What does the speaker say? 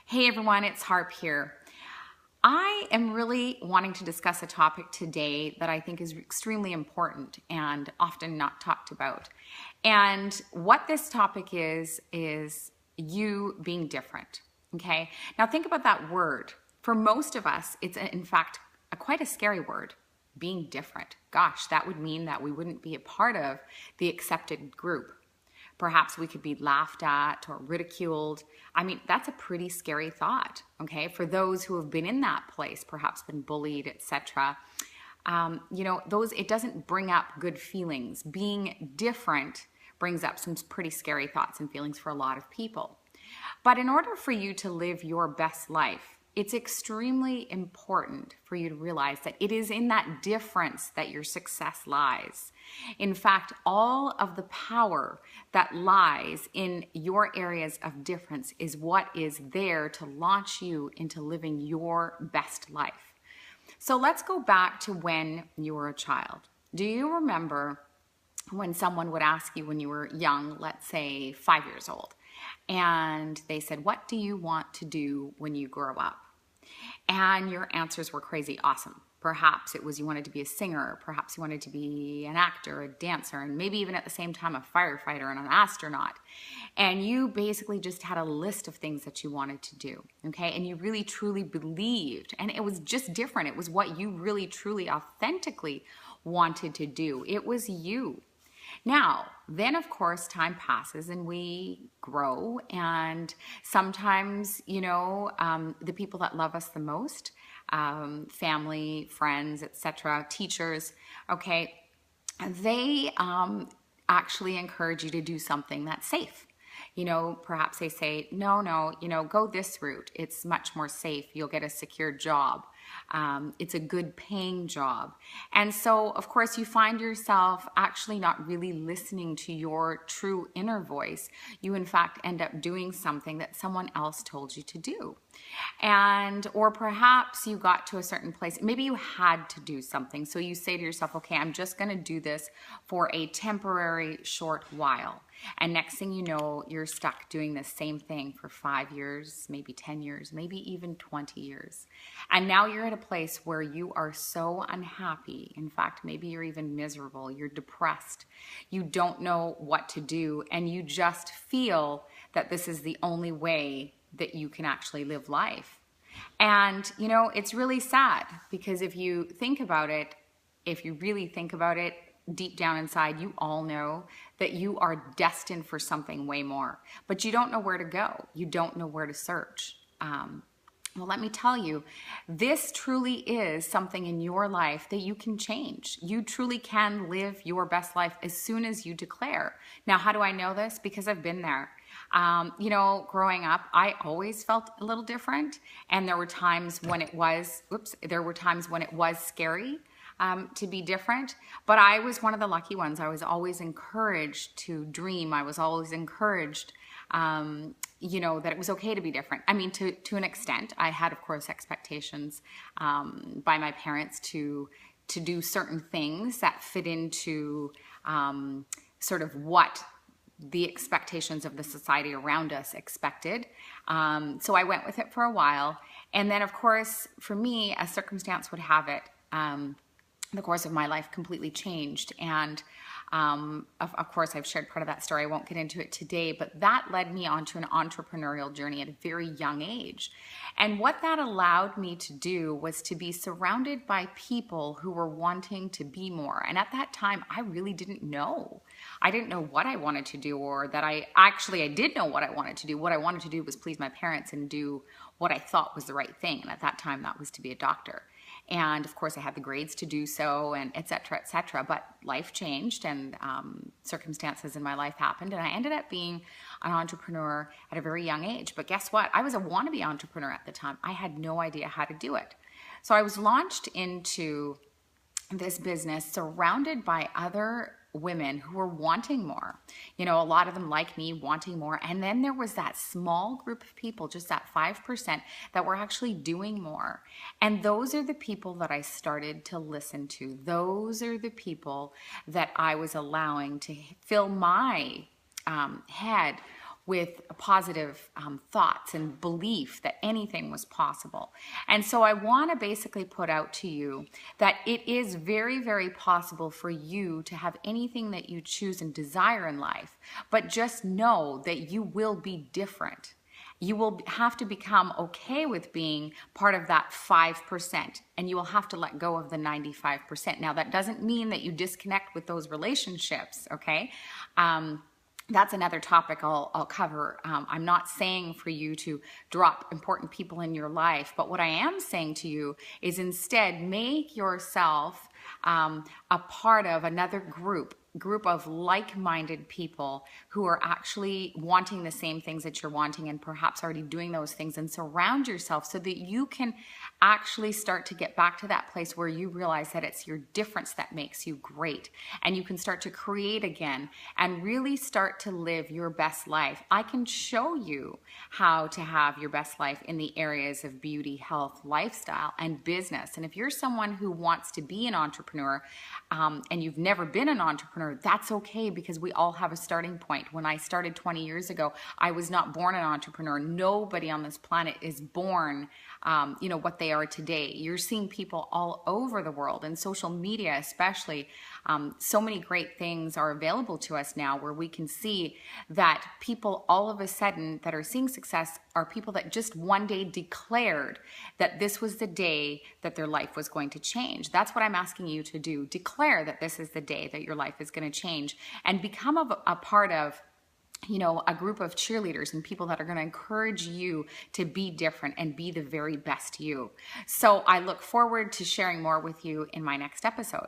Hey everyone, it's Harp here. I am really wanting to discuss a topic today that I think is extremely important and often not talked about. And what this topic is you being different. Okay? Now think about that word. For most of us, it's in fact quite a scary word, being different. Gosh, that would mean that we wouldn't be a part of the accepted group. Perhaps we could be laughed at or ridiculed. I mean, that's a pretty scary thought, okay? For those who have been in that place, perhaps been bullied, etc. Those it doesn't bring up good feelings. Being different brings up some pretty scary thoughts and feelings for a lot of people. But in order for you to live your best life, it's extremely important for you to realize that it is in that difference that your success lies. In fact, all of the power that lies in your areas of difference is what is there to launch you into living your best life. So let's go back to when you were a child. Do you remember when someone would ask you when you were young, let's say 5 years old, and they said, "What do you want to do when you grow up?" And your answers were crazy awesome. Perhaps it was you wanted to be a singer, perhaps you wanted to be an actor, a dancer, and maybe even at the same time a firefighter and an astronaut. And you basically just had a list of things that you wanted to do, okay? And you really truly believed, and it was just different. It was what you really truly authentically wanted to do. It was you. Now, then of course, time passes and we grow, and sometimes, the people that love us the most, family, friends, etc., teachers, okay, they actually encourage you to do something that's safe. Perhaps they say, no, go this route. It's much more safe. You'll get a secure job. It's a good paying job. And so, of course, you find yourself actually not really listening to your true inner voice. You, in fact, end up doing something that someone else told you to do. Or perhaps you got to a certain place. Maybe you had to do something. So you say to yourself, okay, I'm just going to do this for a temporary short while. And next thing you know, you're stuck doing the same thing for 5 years, maybe 10 years, maybe even 20 years. And now you're at a place where you are so unhappy. In fact, maybe you're even miserable. You're depressed. You don't know what to do. And you just feel that this is the only way that you can actually live life. And, it's really sad because if you think about it, if you really think about it, deep down inside, you all know that you are destined for something way more, but you don't know where to go. You don't know where to search. Well, let me tell you, this truly is something in your life that you can change. You truly can live your best life as soon as you declare. Now, how do I know this? Because I've been there. Growing up, I always felt a little different. And there were times when it was scary to be different. But I was one of the lucky ones. I was always encouraged to dream. I was always encouraged that it was okay to be different. I mean, to an extent, I had, of course, expectations by my parents to do certain things that fit into sort of what the expectations of the society around us expected. So I went with it for a while. And then, of course, for me, as circumstance would have it, the course of my life completely changed. And of course, I've shared part of that story. I won't get into it today, but that led me onto an entrepreneurial journey at a very young age. And what that allowed me to do was to be surrounded by people who were wanting to be more. And at that time, I really didn't know. I didn't know what I wanted to do, or that I did know what I wanted to do. What I wanted to do was please my parents and do what I thought was the right thing. And at that time, that was to be a doctor. And of course, I had the grades to do so, and et cetera, et cetera. But life changed, and circumstances in my life happened, and I ended up being an entrepreneur at a very young age. But guess what? I was a wannabe entrepreneur at the time. I had no idea how to do it. So I was launched into this business surrounded by other women who were wanting more. A lot of them like me, wanting more. And then there was that small group of people, just that 5%, that were actually doing more. And those are the people that I started to listen to. Those are the people that I was allowing to fill my head with positive thoughts and belief that anything was possible. And so I want to basically put out to you that it is very, very possible for you to have anything that you choose and desire in life, but just know that you will be different. You will have to become okay with being part of that 5%, and you will have to let go of the 95%. Now, that doesn't mean that you disconnect with those relationships, okay? That's another topic I'll cover. I'm not saying for you to drop important people in your life, but what I am saying to you is instead make yourself a part of another group of like-minded people who are actually wanting the same things that you're wanting and perhaps already doing those things, and surround yourself so that you can actually start to get back to that place where you realize that it's your difference that makes you great, and you can start to create again and really start to live your best life. I can show you how to have your best life in the areas of beauty, health, lifestyle, and business. And if you're someone who wants to be an entrepreneur and you've never been an entrepreneur, that's okay, because we all have a starting point. When I started 20 years ago, I was not born an entrepreneur. Nobody on this planet is born, what they are today. You're seeing people all over the world, and social media especially. So many great things are available to us now where we can see that people all of a sudden that are seeing success are people that just one day declared that this was the day that their life was going to change. That's what I'm asking you to do. Declare that this is the day that your life is going to change, and become a part of a group of cheerleaders and people that are going to encourage you to be different and be the very best you. So I look forward to sharing more with you in my next episode.